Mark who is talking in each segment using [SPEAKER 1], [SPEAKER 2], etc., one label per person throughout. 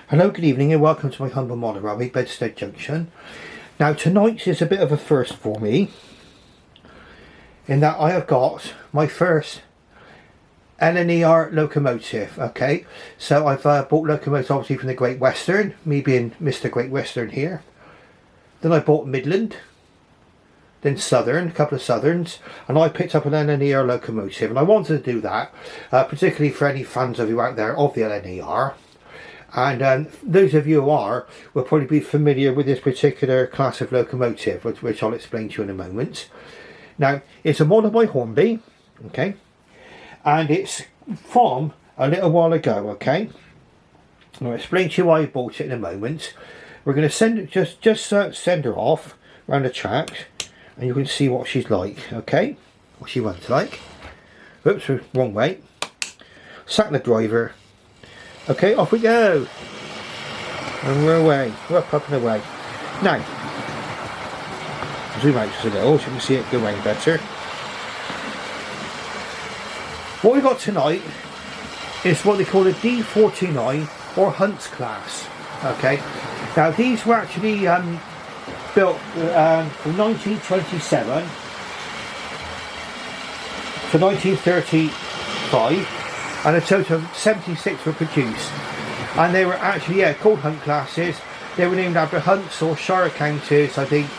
[SPEAKER 1] Hello, good evening and welcome to my humble monorail, Bedstead Junction. Now tonight is a bit of a first for me in that I have got my first LNER locomotive. Okay, so I've bought locomotives obviously from the Great Western, me being Mr. Great Western here. Then I bought Midland, then Southern, a couple of Southerns, and I picked up an LNER locomotive, and I wanted to do that particularly for any fans of you out there of the LNER. And those of you who are will probably be familiar with this particular class of locomotive, which I'll explain to you in a moment. Now, it's a model by Hornby, okay, and it's from a little while ago, okay. I'll explain to you why I bought it in a moment. We're going to send send her off around the track, and you can see what she's like, okay, what she runs like. Oops, wrong way. Sack the driver. Okay, off we go. And we're away. We're up and away. Now, zoom out just a little so you can see it go away better. What we've got tonight is what they call a D49 or Hunt's class. Okay, now these were actually built from 1927 to 1935. And a total of 76 were produced, and they were actually called Hunt classes. They were named after hunts or shire counties, I think,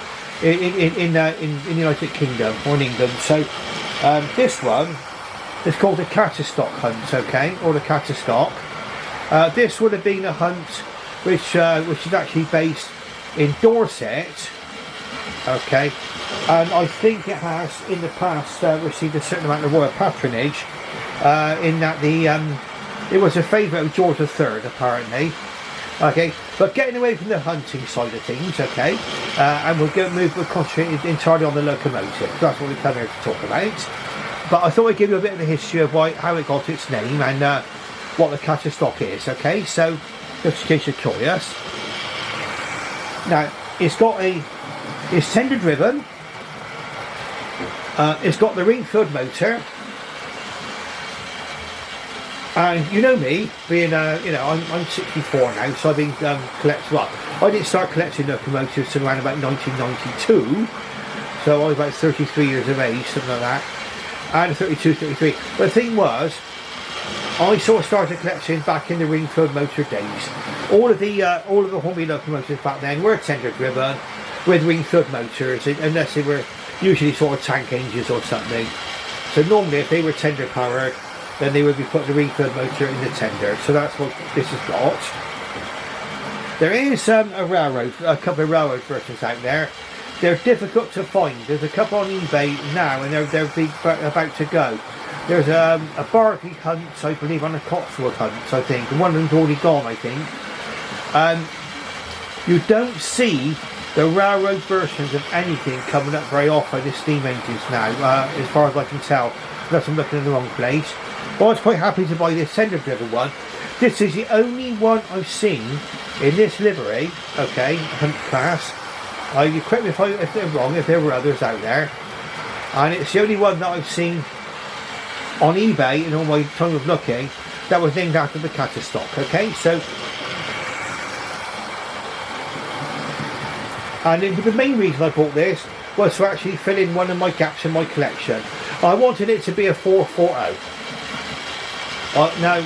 [SPEAKER 1] in the United Kingdom or in England. So this one is called the Cattistock Hunt, okay, or the Cattistock. This would have been a hunt which is actually based in Dorset, okay, and I think it has in the past received a certain amount of royal patronage. In that it was a favourite of George III apparently, okay, but getting away from the hunting side of things, okay, and we'll concentrate entirely on the locomotive. That's what we come here to talk about. But I thought I'd give you a bit of the history of how it got its name and what the Cattistock is, okay, so just in case you're curious. Now it's tender driven, it's got the ring-filled motor. And you know me, being I'm 64 now, so I've been collecting. Well, I didn't start collecting locomotives until around about 1992, so I was about 33 years of age, something like that, and 32, 33. But the thing was, I sort of started collecting back in the ring-filled motor days. All of the Hornby locomotives back then were tender driven with ring-filled motors, unless they were usually sort of tank engines or something. So normally, if they were tender powered, then they would be putting the refilled motor in the tender. So that's what this has got. There is a couple of railroad versions out there. They're difficult to find. There's a couple on eBay now, and they're about to go. There's a Barkley Hunt, I believe, on a Cotswold Hunt, I think, and one of them's already gone, I think. You don't see the railroad versions of anything coming up very often in steam engines now, as far as I can tell, unless I'm looking in the wrong place. Well, I was quite happy to buy this tender driven one. This is the only one I've seen in this livery, okay, Hunt class. You correct me if they're wrong, if there were others out there. And it's the only one that I've seen on eBay in all my time of looking that was named after the Cattistock, okay, so. And the main reason I bought this was to actually fill in one of my gaps in my collection. I wanted it to be a 440. Now,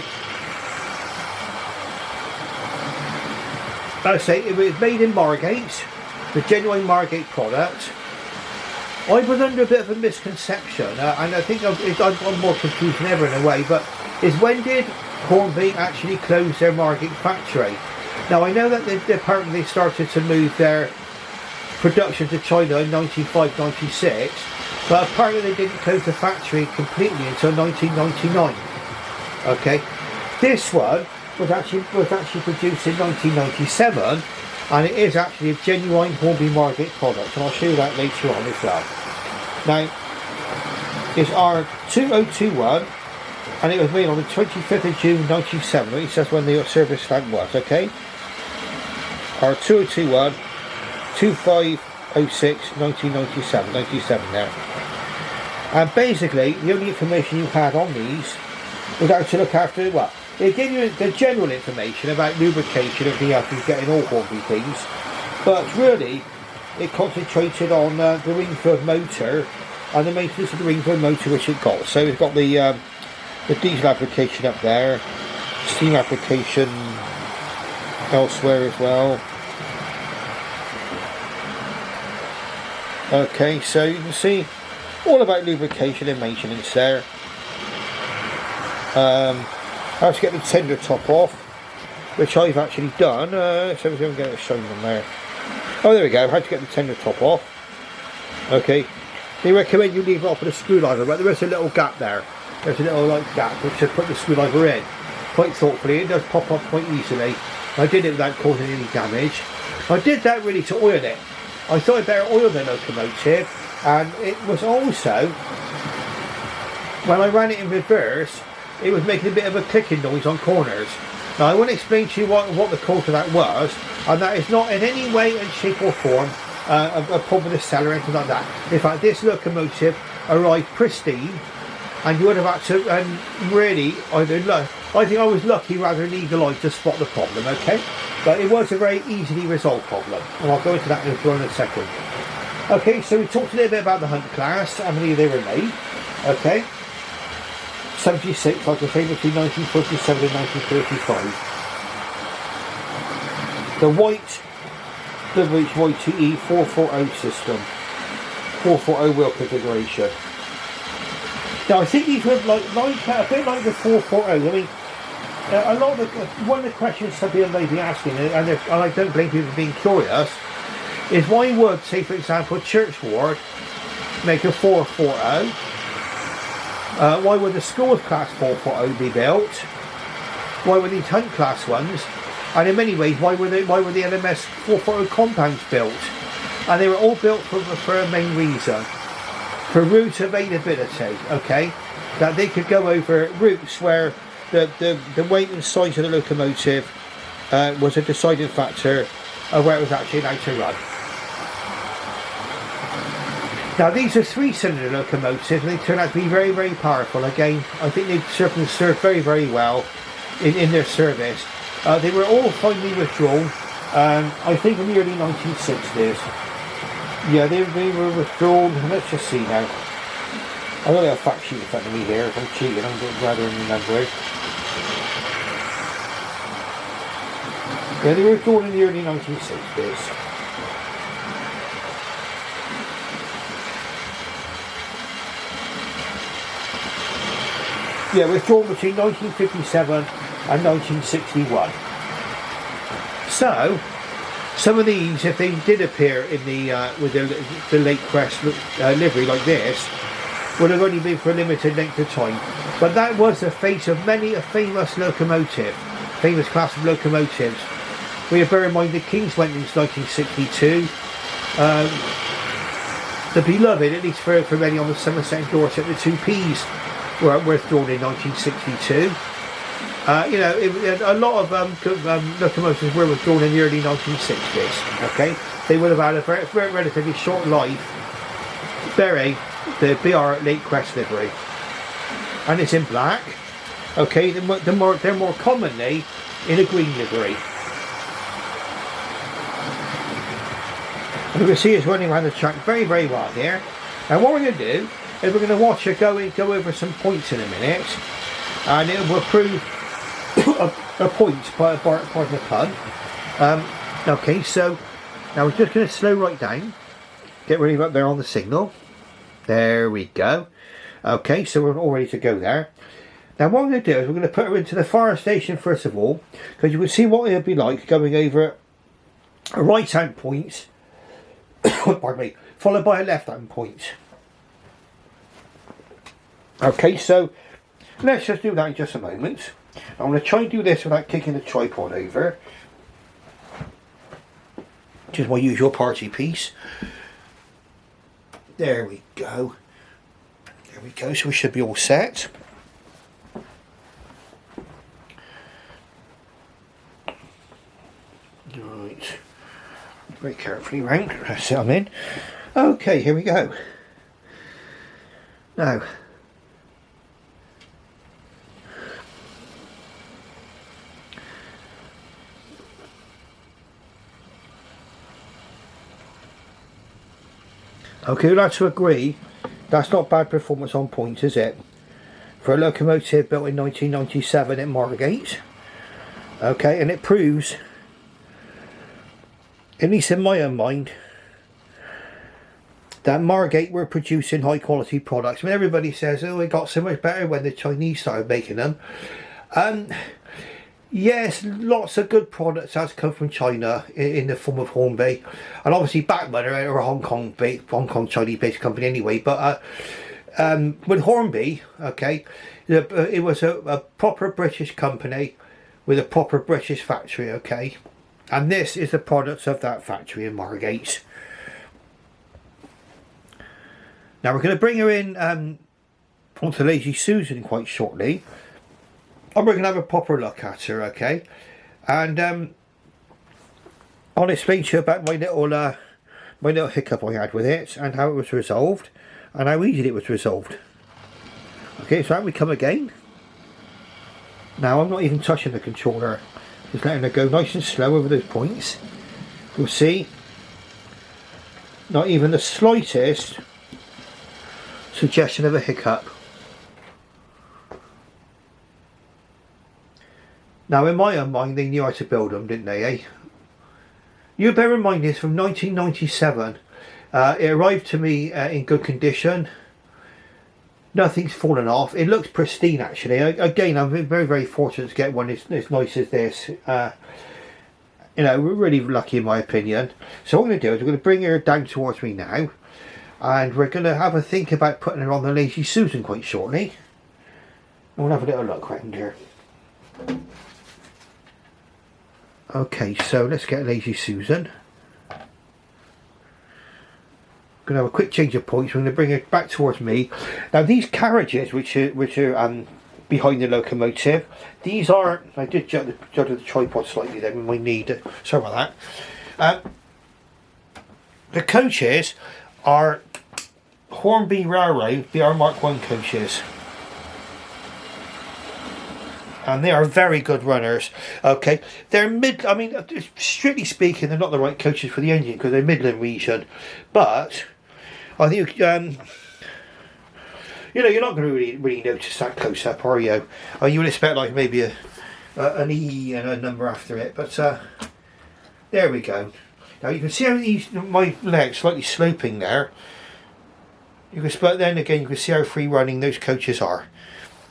[SPEAKER 1] I say it was made in Margate, the genuine Margate product. I was under a bit of a misconception, and I think I'm more confused than ever in a way, but is when did Hornby actually close their Margate factory? Now, I know that apparently they started to move their production to China in 95, 96, but apparently they didn't close the factory completely until 1999. Okay, this one was actually produced in 1997, and it is actually a genuine Hornby Margate product, and I'll show you that later on as well. Now, it's R2021, and it was made on the 25th of June 1970. So that's when the service stamp was. Okay, R2021, 2506, 1997, 97 now. And basically, the only information you had on these was how to look after it gave you the general information about lubrication, everything else you get in all Hornby things, but really it concentrated on the Ringfield motor and the maintenance of the Ringfield motor which it got. So it's got the diesel application up there, steam application elsewhere as well. Okay, so you can see all about lubrication and maintenance there. How to get the tender top off, which I've actually done. So we're going to get it shown on there. Oh, there we go. How to get the tender top off. Okay, they recommend you leave it off with a screwdriver, but there is a little gap there. There's a little gap which to put the screwdriver in. Quite thoughtfully, it does pop off quite easily. I did it without causing any damage. I did that really to oil it. I thought I'd better oil the locomotive, and it was also, when I ran it in reverse, it was making a bit of a clicking noise on corners. Now I want to explain to you what the cause of that was, and that is not in any way and shape or form a problem with the cell or anything like that. In fact, this locomotive arrived pristine, and you would have had to, and really, I think I was lucky rather than eagle-eyed to spot the problem, okay? But it was a very easily resolved problem, and I'll go into that in a second. Okay, so we talked a little bit about the Hunt class, how many they were made, okay? 76, like I say, between 1947 and 1935. The white livery YTE 440 system, 440 wheel configuration. Now I think these were a bit like the 440. I mean, a lot of one of the questions some people may be asking, and I don't blame people for being curious, is why would, say for example, Church Ward make a 440? Why would the Schools class 440 be built? Why were these Hunt class ones? And in many ways, why were the LMS 440 compounds built? And they were all built for a main reason. For route availability, okay? That they could go over routes where the weight and size of the locomotive was a deciding factor of where it was actually allowed to run. Now these are 3-cylinder locomotives, and they turn out to be very, very powerful. Again, I think they served very, very well in their service. They were all finally withdrawn, I think in the early 1960s. Yeah, they were withdrawn. Let's just see now. I've got a fact sheet in front of me here. If I'm cheating, I'm rather than remembering. Yeah, they were withdrawn in the early 1960s. Yeah, withdrawn between 1957 and 1961. So, some of these, if they did appear in the with the late crest livery like this, would have only been for a limited length of time. But that was the fate of many a famous class of locomotives. We have bear in mind the Kings went in 1962. The beloved, at least for many on the Somerset and Dorset, the 2Ps were withdrawn in 1962. You know, a lot of locomotives were withdrawn in the early 1960s. Okay, they would have had a very relatively short life, bearing the BR late crest livery, and it's in black. Okay, they're more commonly in a green livery. And you can see it's running around the track very, very well here. Now what we're going to do is we're going to watch it go over some points in a minute, and it will prove a point, pardon the pun. Okay, so now we're just going to slow right down, get ready up there on the signal. There we go. Okay, so we're all ready to go there. Now what we're going to do is we're going to put her into the fire station first of all, because you can see what it would be like going over a right hand point pardon me, followed by a left hand point. Okay, so let's just do that in just a moment. I'm going to try and do this without kicking the tripod over, which is my usual party piece. There we go. There we go, so we should be all set. Right. Very carefully round. That's it, I'm in. Okay, here we go. Now, Okay, we'll have to agree that's not bad performance on points, is it? For a locomotive built in 1997 at Margate. Okay, and it proves, at least in my own mind, that Margate were producing high quality products. I mean, everybody says, oh, it got so much better when the Chinese started making them. Yes, lots of good products has come from China in the form of Hornby, and obviously Bachmann are a Hong Kong Chinese based company anyway. But with Hornby, okay, it was a proper British company with a proper British factory, okay, and this is the products of that factory in Margate. Now we're going to bring her in onto Lazy Susan quite shortly. And we're going to have a proper look at her, okay? And I'll explain to you about my little hiccup I had with it, and how it was resolved, and how easy it was resolved. Okay, so out we come again. Now I'm not even touching the controller, just letting her go nice and slow over those points. You'll see, not even the slightest suggestion of a hiccup. Now in my own mind they knew how to build them, didn't they, eh? You bear in mind this from 1997. It arrived to me in good condition. Nothing's fallen off. It looks pristine actually. Again, I'm very, very fortunate to get one as nice as this. You know, we're really lucky in my opinion. So what I'm going to do is we're going to bring her down towards me now. And we're going to have a think about putting her on the Lazy Susan quite shortly. And we'll have a little look round here. Okay, so let's get Lazy Susan. Going to have a quick change of points. We're going to bring her back towards me. Now these carriages, which are behind the locomotive, these are. I did jut the tripod slightly there with my knee. Sorry about that. The coaches are Hornby Railroad BR Mark 1 coaches. And they are very good runners. Okay, they're I mean, strictly speaking, they're not the right coaches for the engine because they're Midland region. But I think you know, you're not going to really notice that close up, are you? You would expect like maybe an E and a number after it. But there we go. Now you can see how my legs slightly sloping there. But then again, you can see how free running those coaches are.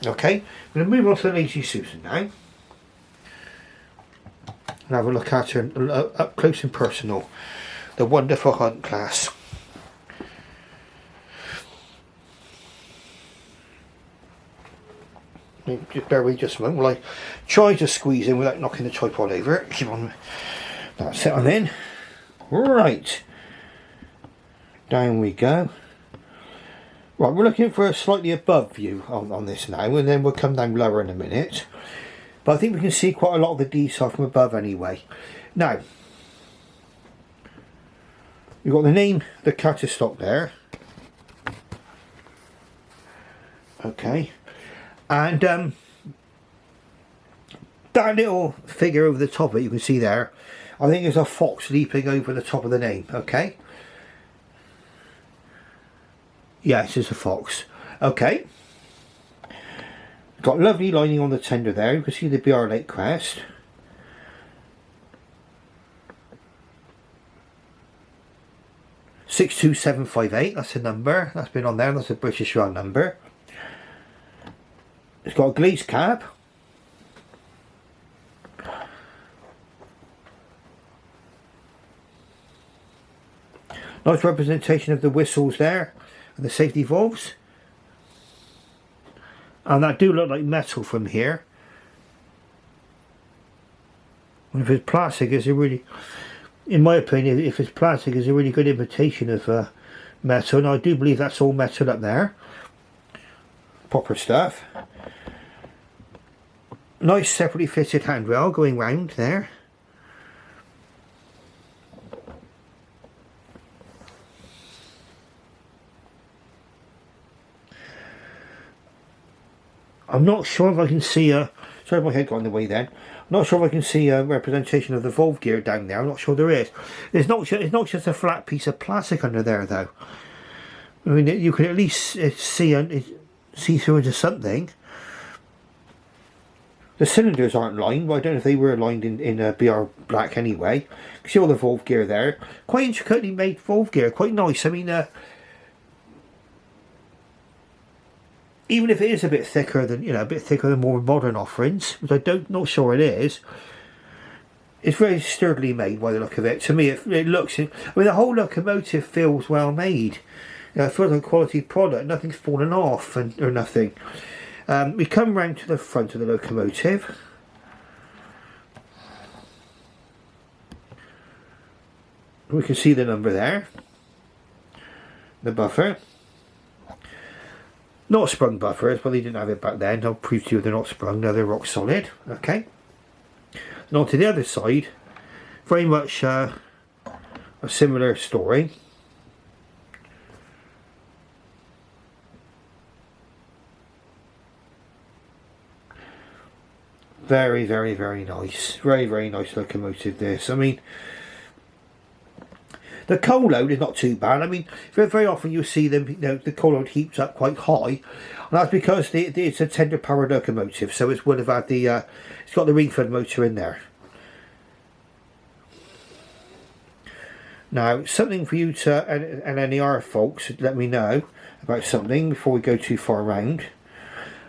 [SPEAKER 1] Okay, I'm going to move on to the Lazy Susan now. And have a look at her up close and personal. The wonderful Hunt class. Just bear with me just a moment while I try to squeeze in without knocking the tripod over. Keep on. That's it, I'm in. Right. Down we go. Right, we're looking for a slightly above view on this now, and then we'll come down lower in a minute. But I think we can see quite a lot of the detail from above anyway. Now, you've got the name, the Cattistock there. Okay. And that little figure over the top of it, you can see there, I think there's a fox leaping over the top of the name, okay? Yes, it's a fox. Okay. Got lovely lining on the tender there. You can see the BR Lake crest. (62758). That's a number. That's been on there. That's a British Rail number. It's got a glazed cab. Nice representation of the whistles there. And the safety valves, and that do look like metal from here. And if it's plastic, it's a really, in my opinion, if it's plastic, it's a really good imitation of metal. And I do believe that's all metal up there. Proper stuff. Nice separately fitted handrail going round there. I'm not sure if I can see a... Sorry, my head got in the way then. I'm not sure if I can see a representation of the valve gear down there. I'm not sure there is. It's not just a flat piece of plastic under there though. I mean, you can at least see through into something. The cylinders aren't lined, but I don't know if they were lined in BR black anyway. You can see all the valve gear there. Quite intricately made valve gear, quite nice. I mean, even if it is a bit thicker than, a bit thicker than more modern offerings, which not sure it is, it's very sturdily made by the look of it. To me, it looks, I mean, the whole locomotive feels well made. It feels like a quality product, nothing's fallen off or nothing. We come round to the front of the locomotive. We can see the number there, the buffer. Not sprung buffers, but they didn't have it back then. I'll prove to you they're not sprung, now they're rock solid. Okay. And on to the other side, very much a similar story. Very, very, very nice. Very, very nice locomotive this. I mean, the coal load is not too bad. I mean, very often you see them, the coal load heaps up quite high. And that's because it's a tender powered locomotive. So it would have had it's got the Ringford motor in there. Now, something for you to, LNER folks, let me know about something before we go too far around.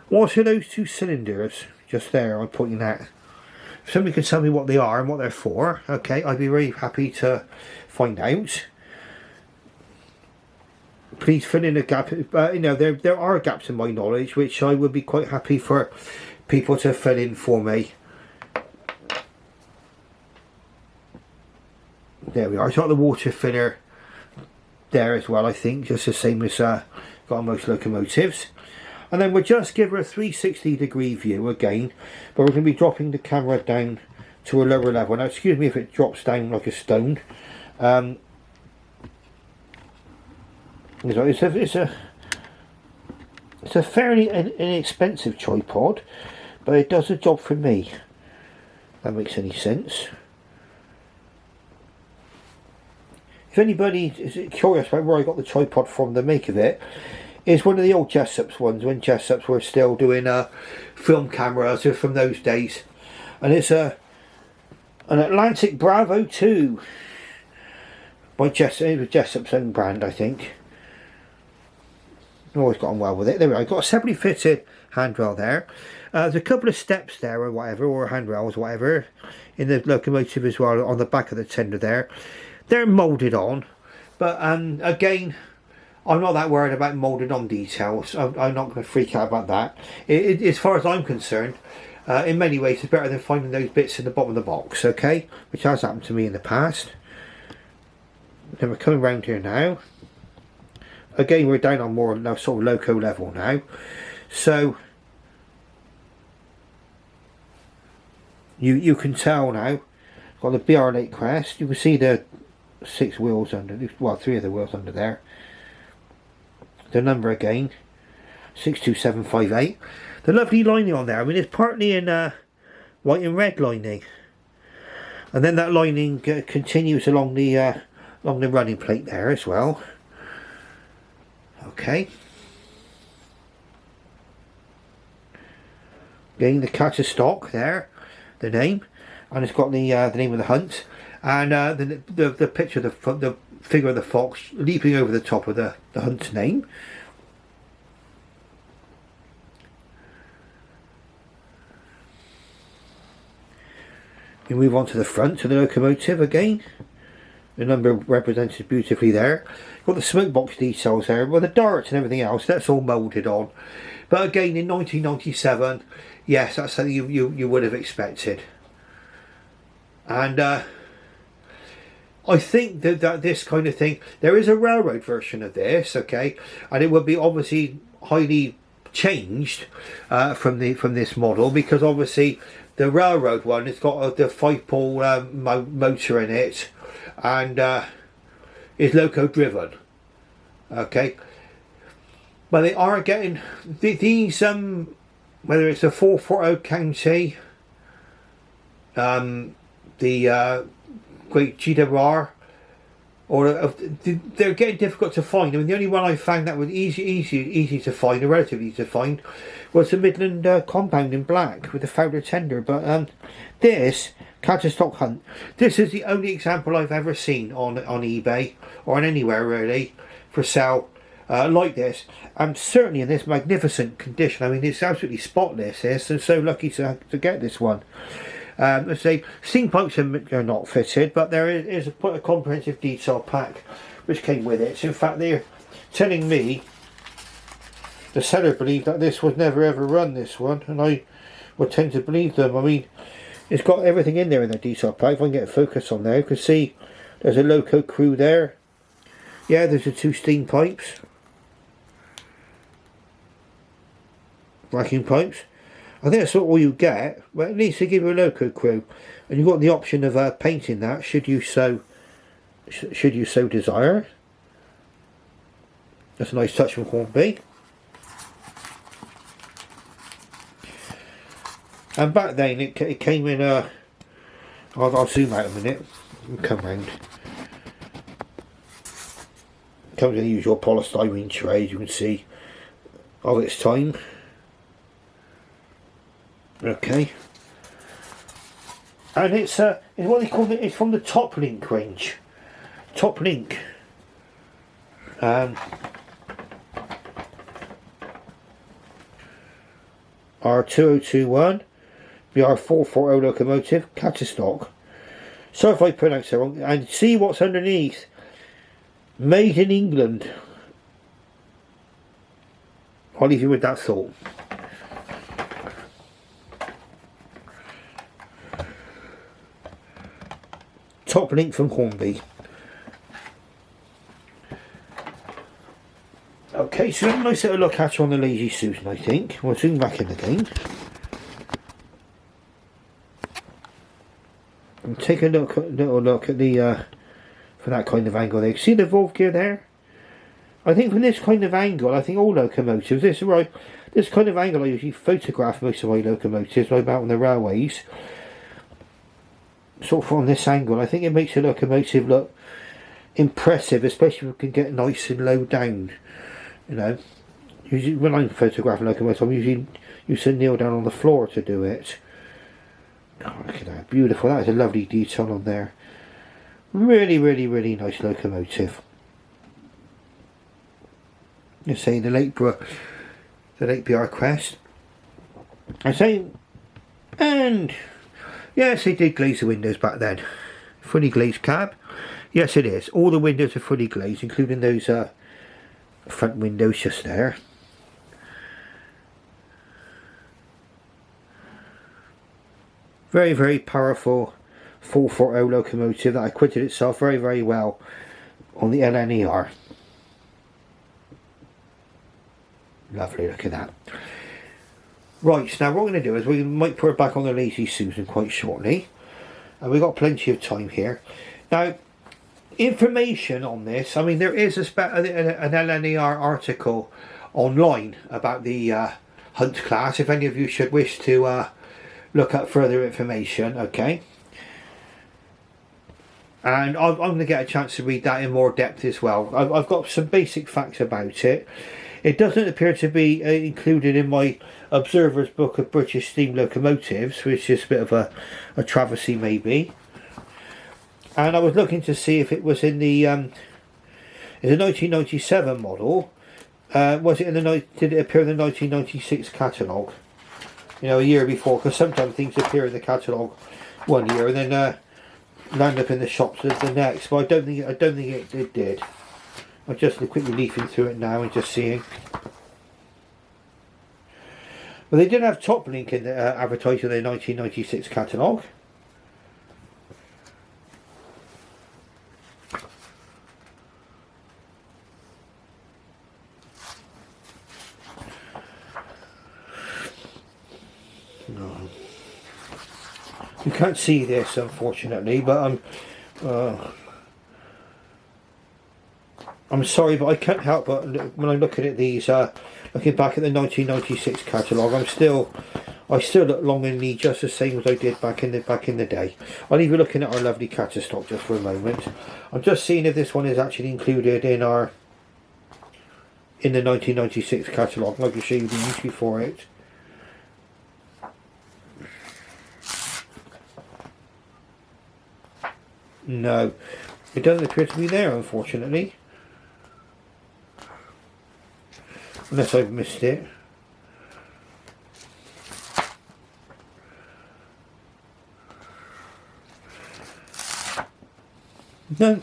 [SPEAKER 1] What are those two cylinders just there I'm pointing at? If somebody could tell me what they are and what they're for, okay, I'd be very happy to find out. Please fill in a gap. There are gaps in my knowledge which I would be quite happy for people to fill in for me. There we are. It's got the water filler there as well, I think, just the same as got on most locomotives. And then we'll just give her a 360-degree view again, but we're going to be dropping the camera down to a lower level. Now, excuse me if it drops down like a stone. It's a fairly inexpensive tripod, but it does the job for me. If that makes any sense. If anybody is curious about where I got the tripod from, the make of it, it's one of the old Jessop's ones, when Jessop's were still doing film cameras from those days. And it's an Atlantic Bravo 2 by Jessop. It was Jessop's own brand, I think. I've always got on well with it. There we go. I've got a separately fitted handrail there. There's a couple of steps there or whatever, or handrails or whatever, in the locomotive as well, on the back of the tender there. They're moulded on, but again, I'm not that worried about moulded on details. I'm not going to freak out about that. As far as I'm concerned, in many ways it's better than finding those bits in the bottom of the box, okay? Which has happened to me in the past. Then we're coming round here now. Again, we're down on more now sort of loco level now. So you can tell now, got the BR8 crest. You can see the 6 wheels under, well, 3 of the wheels under there. The number again, 62758. The lovely lining on there, I mean, it's partly in white and red lining, and then that lining continues along the running plate there as well. Okay. Again, the Cattistock there, the name, and it's got the name of the hunt, and the picture of the figure of the fox leaping over the top of the hunt's name. We move on to the front of the locomotive again. The number represented beautifully there. Got the smoke box details there. Well, the darts and everything else, that's all moulded on. But again, in 1997, yes, that's something you would have expected. And I think that this kind of thing, there is a railroad version of this, okay, and it would be obviously highly changed from this model, because obviously the railroad one, it's got the 5-pole motor in it, and is loco driven, okay. But they are getting these whether it's a 440 county, the Great GWR, or they're getting difficult to find. I mean, the only one I found that was easy to find, or relatively easy to find, was the Midland compound in black with the Fowler tender. But this Cattistock hunt, this is the only example I've ever seen on eBay or on anywhere really for sale like this, and certainly in this magnificent condition. I mean, it's absolutely spotless. This, and so lucky to get this one. Let's say steam pipes are not fitted, but there is a comprehensive detail pack which came with it. So in fact, they're telling me the seller believed that this was never ever run, this one, and I would tend to believe them. I mean, it's got everything in there in the detail pack. If I can get a focus on there, you can see there's a loco crew there. Yeah, there's the 2 steam pipes, vacuum pipes. I think that's all you get, but at least they give you a loco crew, and you've got the option of painting that should you so desire. That's a nice touch from Hornby. And back then it came in I'll zoom out a minute and come round. It comes in the usual polystyrene tray, you can see, of its time. Okay, and it's what they call it. It's from the Top Link range. Top Link. R2021, BR440 locomotive, Cattistock. Sorry if I pronounce it wrong. And see what's underneath. Made in England. I'll leave you with that thought. Top Link from Hornby. Okay, so a nice little look at on the Lazy Susan, I think. We'll zoom back in again. And take a little look at the from that kind of angle there. See the valve gear there? I think from this kind of angle, I think all locomotives, this kind of angle I usually photograph most of my locomotives when I'm out on the railways. Sort of from this angle, I think it makes a locomotive look impressive, especially if we can get nice and low down. You know, usually when I'm photographing locomotives, I'm usually used to kneel down on the floor to do it. Oh, look at that, beautiful. That is a lovely detail on there. Really, really, really nice locomotive. You say the late BR Crest. I say, and yes, they did glaze the windows back then. Fully glazed cab. Yes, it is. All the windows are fully glazed, including those front windows just there. Very, very powerful 440 locomotive that acquitted itself very, very well on the LNER. Lovely, look at that. Right, now what we're going to do is we might put it back on the Lazy Susan quite shortly. And we've got plenty of time here. Now, information on this, I mean, there is an LNER article online about the hunt class, if any of you should wish to look up further information, okay? And I'm going to get a chance to read that in more depth as well. I've got some basic facts about it. It doesn't appear to be included in my Observer's Book of British Steam Locomotives, which is a bit of a travesty maybe. And I was looking to see if it was in the 1997 model. Was it did it appear in the 1996 catalogue? You know, a year before, because sometimes things appear in the catalogue one year and then land up in the shops the next. But I don't think it did. I'm just quickly leafing through it now and just seeing. Well, they did have Top Link in the advertised in their 1996 catalogue. No. You can't see this, unfortunately, but I'm sorry, but I can't help but when I'm looking at these, looking back at the 1996 catalogue, I still look long and lean just the same as I did back in the day. I'll leave you looking at our lovely Cattistock just for a moment. I'm just seeing if this one is actually included in the 1996 catalogue. I can show you the entry for it. No, it doesn't appear to be there, unfortunately. Unless I've missed it. No.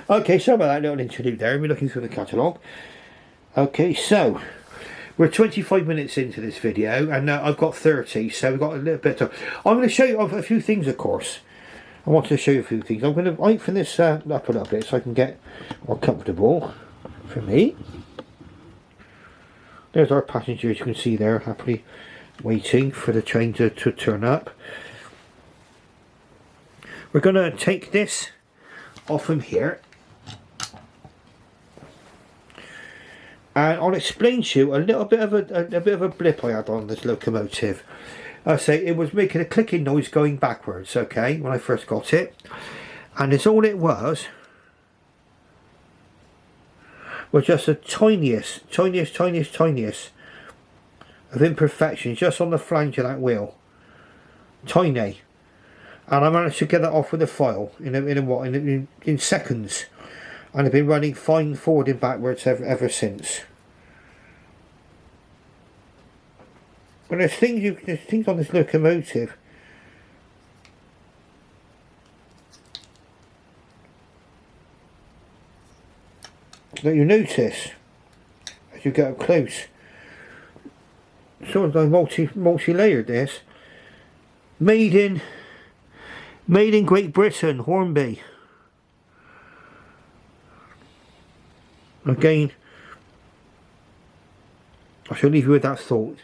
[SPEAKER 1] Okay, so about that little interlude there. We're looking through the catalogue. Okay, so we're 25 minutes into this video, and I've got 30, so we've got a little bit of. I'm going to show you a few things, of course. I wanted to show you a few things. I'm going to heighten this up a little bit so I can get more comfortable for me. There's our passenger, as you can see there, happily waiting for the train to turn up. We're going to take this off from here, and I'll explain to you a little bit of a blip I had on this locomotive. I say it was making a clicking noise going backwards, okay, when I first got it, and it's all it was just the tiniest of imperfections just on the flange of that wheel. Tiny. And I managed to get that off with a file in seconds, and I've been running fine forward and backwards ever since. But there's things on this locomotive that you notice as you get up close. Sort of like multi-layered this. Made in Great Britain, Hornby. Again, I shall leave you with that thought.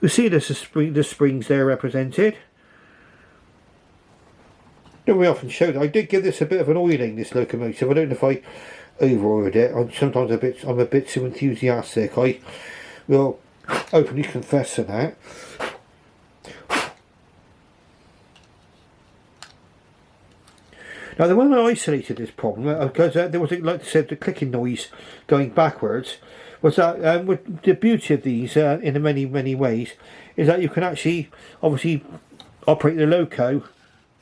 [SPEAKER 1] You see the springs there represented. Don't we often show that? I did give this a bit of an oiling, this locomotive. I don't know if I over-oiled it. I'm a bit too enthusiastic. I will openly confess to that. Now, the one I isolated this problem, because there was, like I said, the clicking noise going backwards, was that the beauty of these, in many ways, is that you can actually, obviously, operate the loco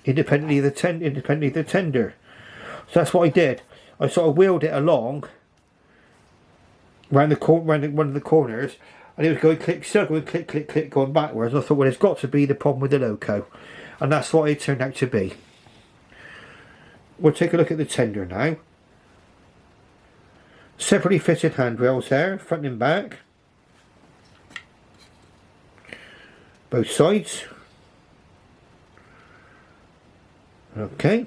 [SPEAKER 1] independently of the tender. So that's what I did. I sort of wheeled it along, round one of the corners, and it was going click, click, going backwards. And I thought, well, it's got to be the problem with the loco, and that's what it turned out to be. We'll take a look at the tender now. Separately fitted handrails there, front and back. Both sides. Okay.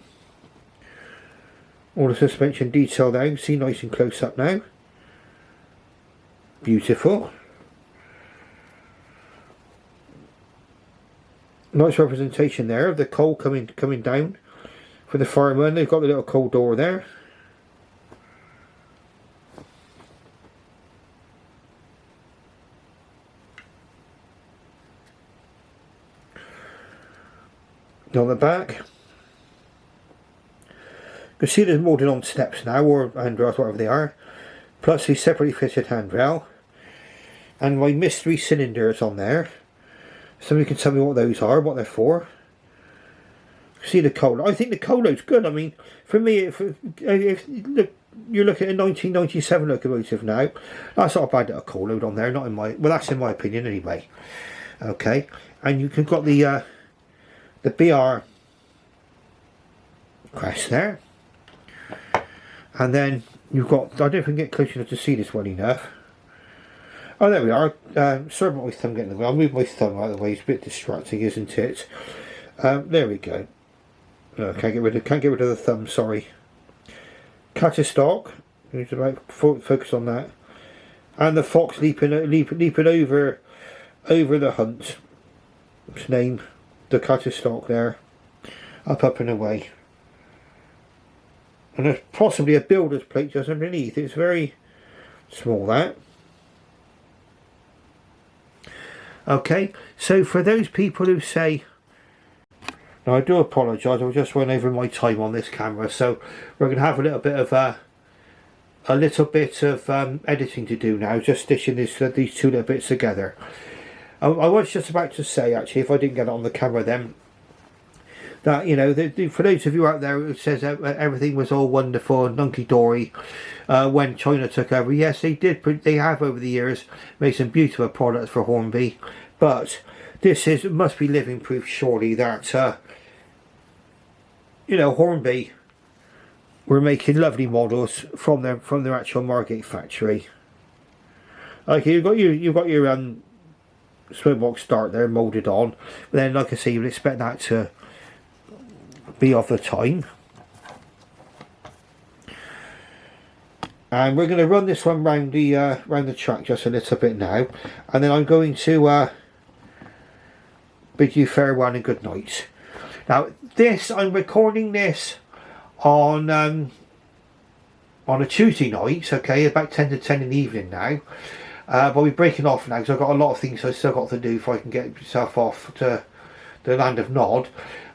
[SPEAKER 1] All the suspension detail there, you can see nice and close up now. Beautiful. Nice representation there of the coal coming down. For the fireman, they've got the little coal door there. On the back, you can see there's molded on steps now, or handrails, whatever they are, plus the separately fitted handrail, and my mystery cylinders on there. Somebody can tell me what those are, what they're for. See the coal. I think the coal load's good. I mean, for me, if you look at a 1997 locomotive now, that's not a bad little coal load on there. Not in my, well, that's in my opinion anyway. Okay, and you can got the BR crest there, and then you've got. I don't know if I can get close enough to see this well enough. Oh, there we are. Sorry about my thumb getting in the way. I'll move my thumb out of the way. It's a bit distracting, isn't it? There we go. No, can't get rid of the thumb. Sorry. Cattistock. Need to focus on that. And the fox leaping over the hunt. Its name, the Cattistock there. Up and away. And there's possibly a builder's plate just underneath. It's very small, that. Okay, so for those people who say, now I do apologise, I've just run over my time on this camera, so we're going to have a little bit of editing to do now, just stitching these two little bits together. I was just about to say, actually, if I didn't get it on the camera then, that, you know, for those of you out there who says everything was all wonderful and hunky-dory when China took over, yes, they did. They have over the years made some beautiful products for Hornby, but this must be living proof, surely, that you know, Hornby were making lovely models from their actual Margate factory. Okay, you've got your smoke box start there moulded on, but then, like I say, you'd expect that to be of the time. And we're going to run this one round the track just a little bit now, and then I'm going to bid you farewell and good night. Now I'm recording this on a Tuesday night, okay, about 10 to 10 in the evening now, but we're breaking off now because I've got a lot of things I still got to do before I can get myself off to the land of Nod.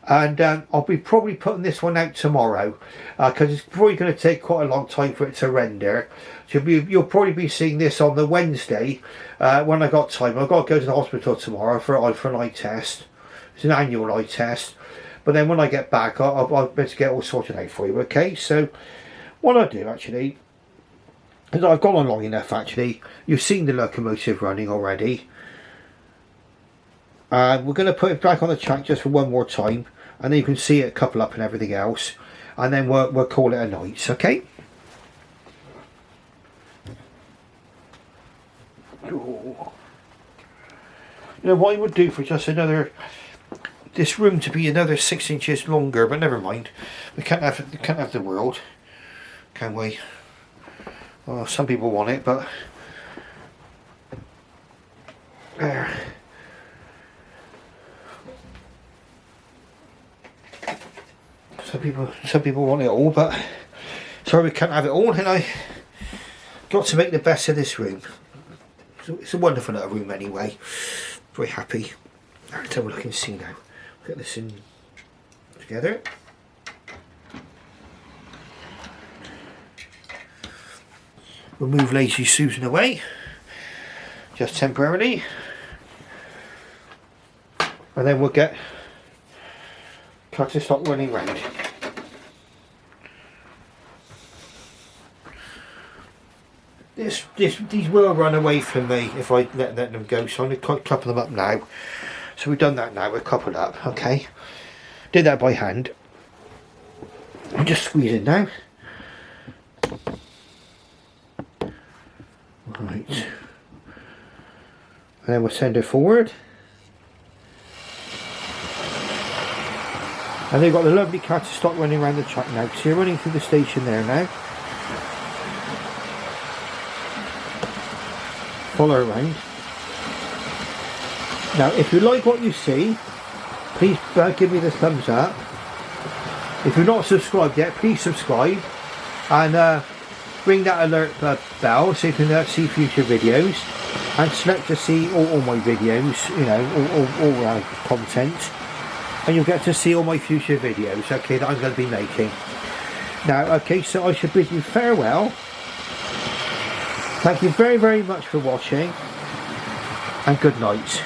[SPEAKER 1] And I'll be probably putting this one out tomorrow because it's probably going to take quite a long time for it to render. So you'll probably be seeing this on the Wednesday when I got time. I've got to go to the hospital tomorrow for an eye test. It's an annual eye test. But then when I get back, I'll be able to get all sorted out for you. Okay, so what I'll do actually is I've gone on long enough actually. You've seen the locomotive running already. We're going to put it back on the track just for one more time, and then you can see it couple up and everything else, and then we'll call it a night, okay? Oh. You know what I would do for just this room to be another 6 inches longer, but never mind. We can't have the world, can we? Well, some people want it, but there. Some people want it all, but sorry, we can't have it all, and I got to make the best of this room. So it's a wonderful little room anyway. Very happy. Let's have a look and see now. Get this in together. We'll move Lazy Susan away, just temporarily, and then we'll get Cattistock running round. These will run away from me if I let them go, so I'm going to couple them up now. So we've done that now, we're coupled up, okay. Did that by hand. I'm just squeezing now. Right. And then we'll send it forward. And they've got the lovely Cattistock running around the track now. So you're running through the station there now. Follow around. Now, if you like what you see, please give me the thumbs up. If you're not subscribed yet, please subscribe and ring that alert bell so you can see future videos, and select to see all my videos, you know, all content, and you'll get to see all my future videos, okay, that I'm going to be making. Now, okay, so I should bid you farewell. Thank you very, very much for watching, and good night.